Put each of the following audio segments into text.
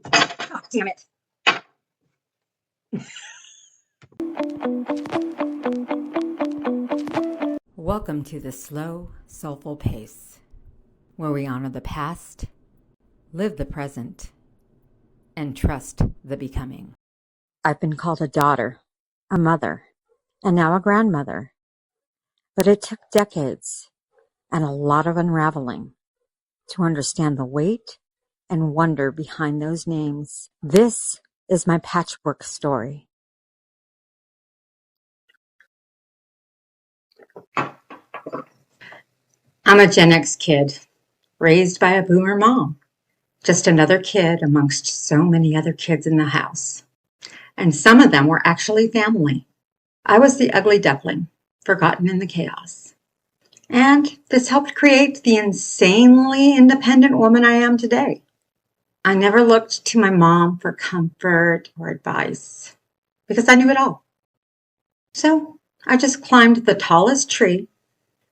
Oh, damn it. Welcome to the slow, soulful pace, where we honor the past, live the present, and trust the becoming. I've been called a daughter, a mother, and now a grandmother. But it took decades and a lot of unraveling to understand the weight and wonder behind those names. This is my patchwork story. I'm a Gen X kid, raised by a boomer mom. Just another kid amongst so many other kids in the house. And some of them were actually family. I was the ugly duckling, forgotten in the chaos. And this helped create the insanely independent woman I am today. I never looked to my mom for comfort or advice because I knew it all. So I just climbed the tallest tree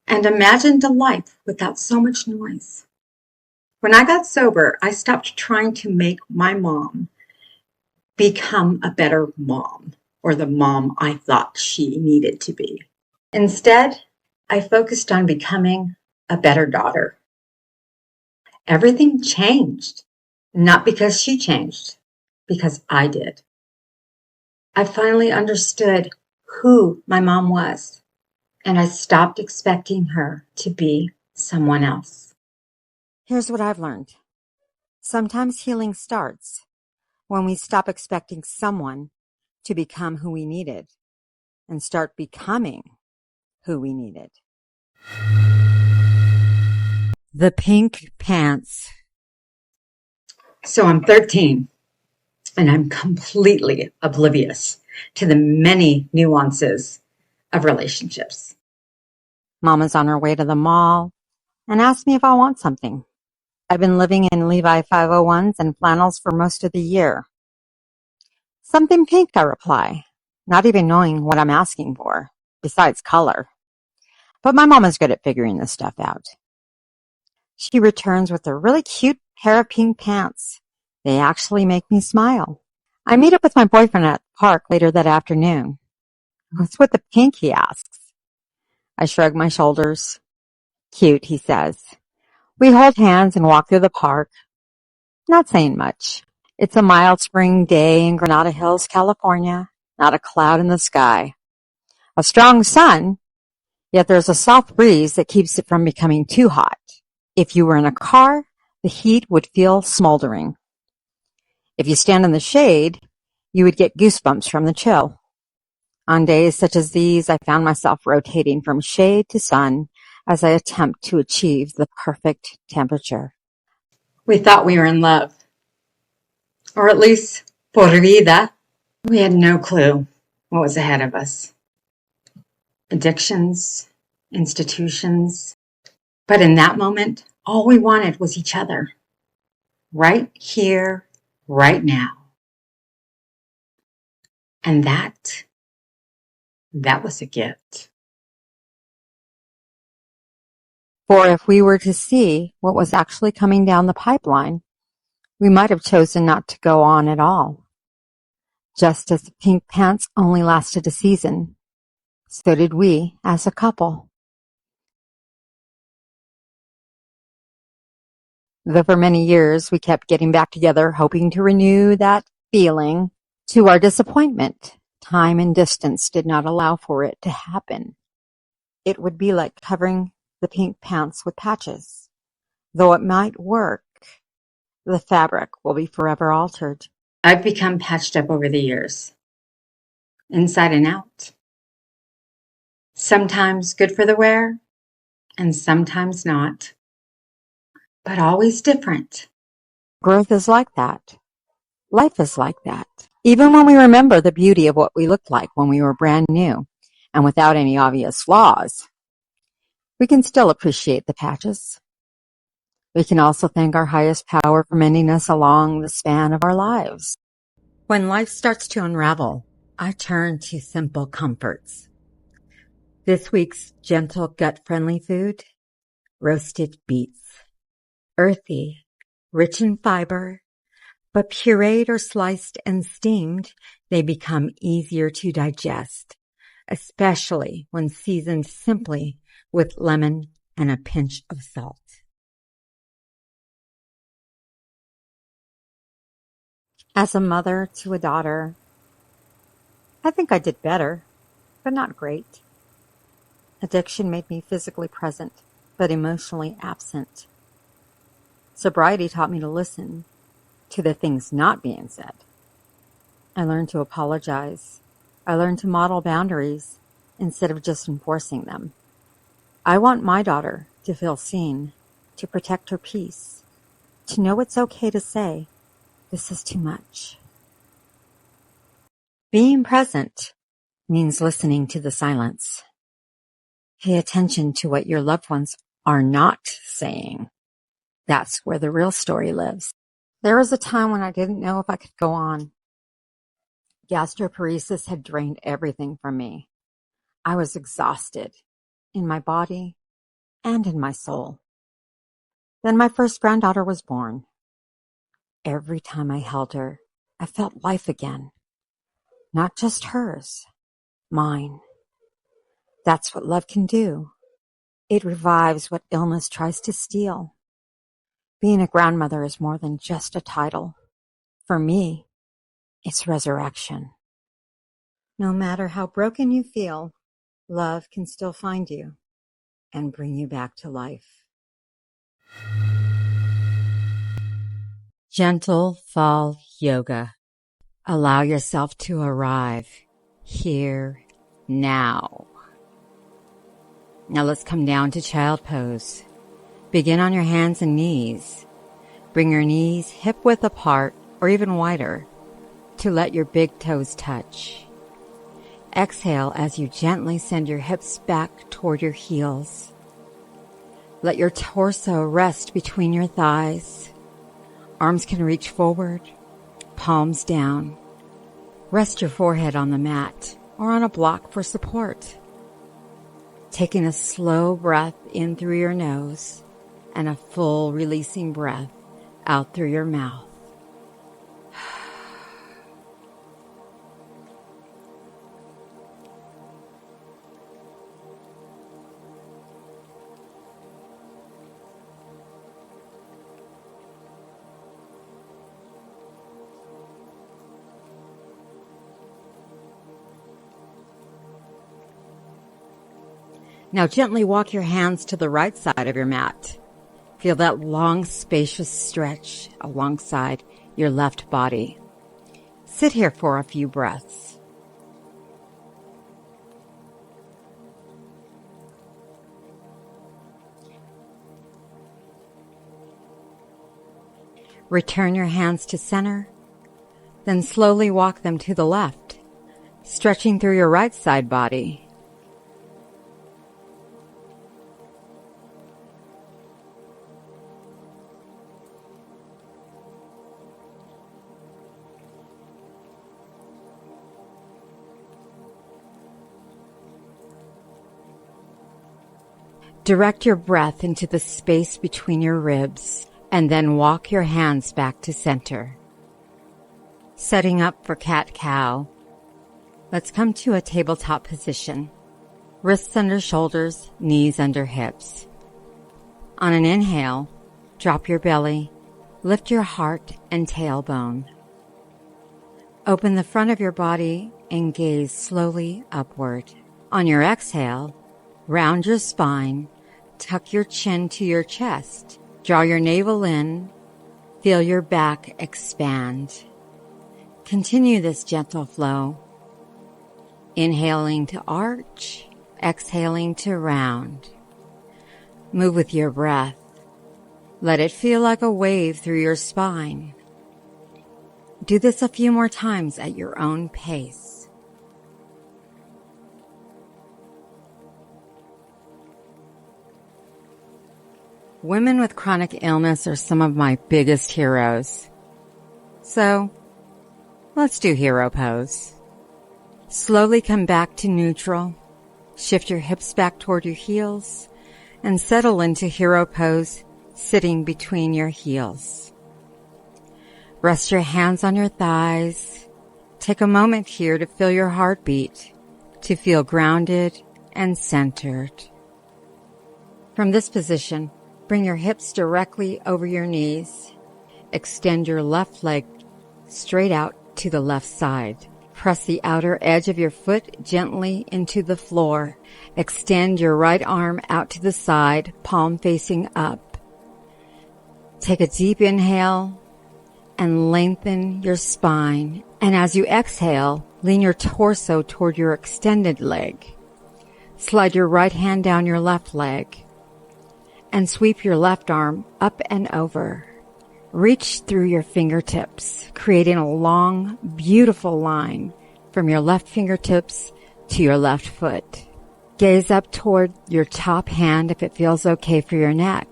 and imagined a life without so much noise. When I got sober, I stopped trying to make my mom become a better mom or the mom I thought she needed to be. Instead, I focused on becoming a better daughter. Everything changed, not because she changed, because I did. I finally understood who my mom was, and I stopped expecting her to be someone else. Here's what I've learned. Sometimes healing starts when we stop expecting someone to become who we needed and start becoming who we needed. The pink pants. So I'm 13, and I'm completely oblivious to the many nuances of relationships. Mama's on her way to the mall and asked me if I want something. I've been living in Levi 501s and flannels for most of the year. Something pink, I reply, not even knowing what I'm asking for, besides color. But my mom is good at figuring this stuff out. She returns with a really cute pair of pink pants. They actually make me smile. I meet up with my boyfriend at the park later that afternoon. What's with the pink, he asks. I shrug my shoulders. Cute, he says. We hold hands and walk through the park, not saying much. It's a mild spring day in Granada Hills, California, not a cloud in the sky. A strong sun, yet there's a soft breeze that keeps it from becoming too hot. If you were in a car, the heat would feel smoldering. If you stand in the shade, you would get goosebumps from the chill. On days such as these, I found myself rotating from shade to sun as I attempt to achieve the perfect temperature. We thought we were in love, or at least por vida. We had no clue what was ahead of us. Addictions, institutions. But in that moment, all we wanted was each other. Right here, right now. And that was a gift. For if we were to see what was actually coming down the pipeline, we might have chosen not to go on at all. Just as the pink pants only lasted a season, so did we as a couple. Though for many years we kept getting back together, hoping to renew that feeling, to our disappointment, time and distance did not allow for it to happen. It would be like covering the pink pants with patches. Though it might work, the fabric will be forever altered. I've become patched up over the years, inside and out. Sometimes good for the wear, and sometimes not. But always different. Growth is like that. Life is like that. Even when we remember the beauty of what we looked like when we were brand new and without any obvious flaws, we can still appreciate the patches. We can also thank our highest power for mending us along the span of our lives. When life starts to unravel, I turn to simple comforts. This week's gentle, gut-friendly food: roasted beets. Earthy, rich in fiber, But pureed or sliced and steamed, they become easier to digest, especially when seasoned simply with lemon and a pinch of salt. As a mother to a daughter, I think I did better, but not great. Addiction made me physically present, but emotionally absent. Sobriety taught me to listen to the things not being said. I learned to apologize. I learned to model boundaries instead of just enforcing them. I want my daughter to feel seen, to protect her peace, to know it's okay to say, this is too much. Being present means listening to the silence. Pay attention to what your loved ones are not saying. That's where the real story lives. There was a time when I didn't know if I could go on. Gastroparesis had drained everything from me. I was exhausted in my body and in my soul. Then my first granddaughter was born. Every time I held her, I felt life again. Not just hers, mine. That's what love can do. It revives what illness tries to steal. Being a grandmother is more than just a title. For me, it's resurrection. No matter how broken you feel, love can still find you and bring you back to life. Gentle fall yoga. Allow yourself to arrive here now. Now let's come down to child pose. Begin on your hands and knees. Bring your knees hip width apart or even wider to let your big toes touch. Exhale as you gently send your hips back toward your heels. Let your torso rest between your thighs. Arms can reach forward, palms down. Rest your forehead on the mat or on a block for support. Taking a slow breath in through your nose and a full releasing breath out through your mouth. Now gently walk your hands to the right side of your mat. Feel that long, spacious stretch alongside your left body. Sit here for a few breaths. Return your hands to center, then slowly walk them to the left, stretching through your right side body. Direct your breath into the space between your ribs and then walk your hands back to center. Setting up for cat-cow. Let's come to a tabletop position. Wrists under shoulders, knees under hips. On an inhale, drop your belly, lift your heart and tailbone. Open the front of your body and gaze slowly upward. On your exhale, round your spine, tuck your chin to your chest, draw your navel in, feel your back expand. Continue this gentle flow. Inhaling to arch, exhaling to round. Move with your breath. Let it feel like a wave through your spine. Do this a few more times at your own pace. Women with chronic illness are some of my biggest heroes. So, let's do hero pose. Slowly come back to neutral. Shift your hips back toward your heels and settle into hero pose, sitting between your heels. Rest your hands on your thighs. Take a moment here to feel your heartbeat, to feel grounded and centered. From this position, bring your hips directly over your knees. Extend your left leg straight out to the left side. Press the outer edge of your foot gently into the floor. Extend your right arm out to the side, palm facing up. Take a deep inhale and lengthen your spine. And as you exhale, lean your torso toward your extended leg. Slide your right hand down your left leg and sweep your left arm up and over. Reach through your fingertips, creating a long, beautiful line from your left fingertips to your left foot. Gaze up toward your top hand if it feels okay for your neck.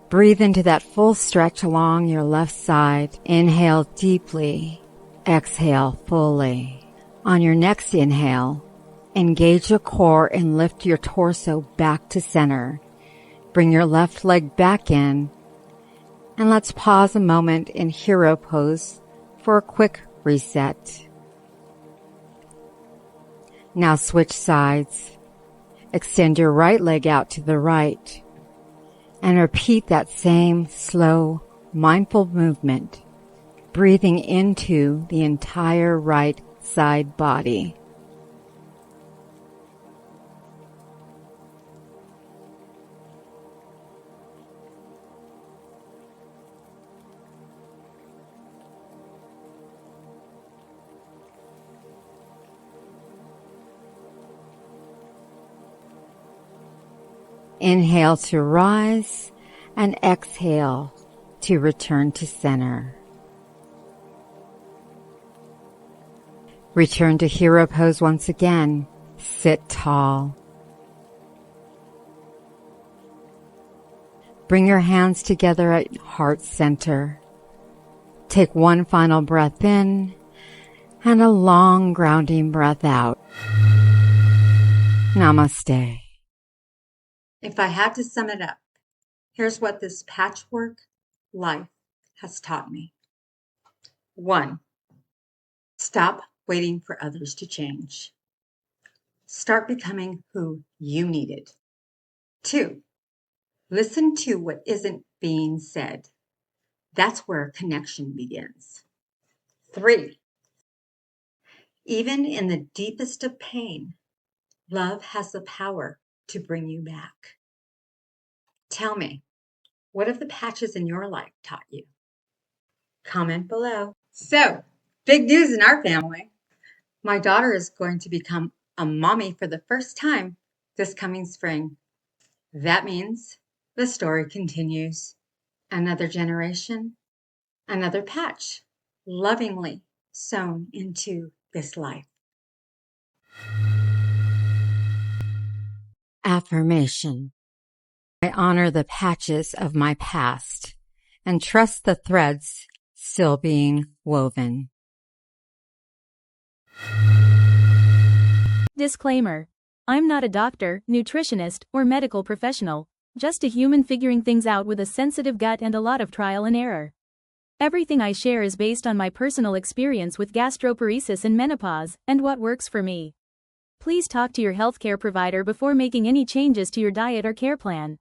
Breathe into that full stretch along your left side. Inhale deeply. Exhale fully. On your next inhale, engage your core and lift your torso back to center. Bring your left leg back in. And let's pause a moment in hero pose for a quick reset. Now switch sides. Extend your right leg out to the right and repeat that same slow, mindful movement, breathing into the entire right side body. Inhale to rise and exhale to return to center. Return to hero pose once again. Sit tall. Bring your hands together at heart center. Take one final breath in and a long grounding breath out. Namaste. If I had to sum it up, here's what this patchwork life has taught me. 1. Stop waiting for others to change. Start becoming who you needed. 2. Listen to what isn't being said. That's where connection begins. 3. Even in the deepest of pain, love has the power to bring you back. Tell me, what have the patches in your life taught you? Comment below. So, big news in our family. My daughter is going to become a mommy for the first time this coming spring. That means the story continues. Another generation, another patch, lovingly sewn into this life. Affirmation. I honor the patches of my past and trust the threads still being woven. Disclaimer. I'm not a doctor, nutritionist, or medical professional, just a human figuring things out with a sensitive gut and a lot of trial and error. Everything I share is based on my personal experience with gastroparesis and menopause, and what works for me. Please talk to your healthcare provider before making any changes to your diet or care plan.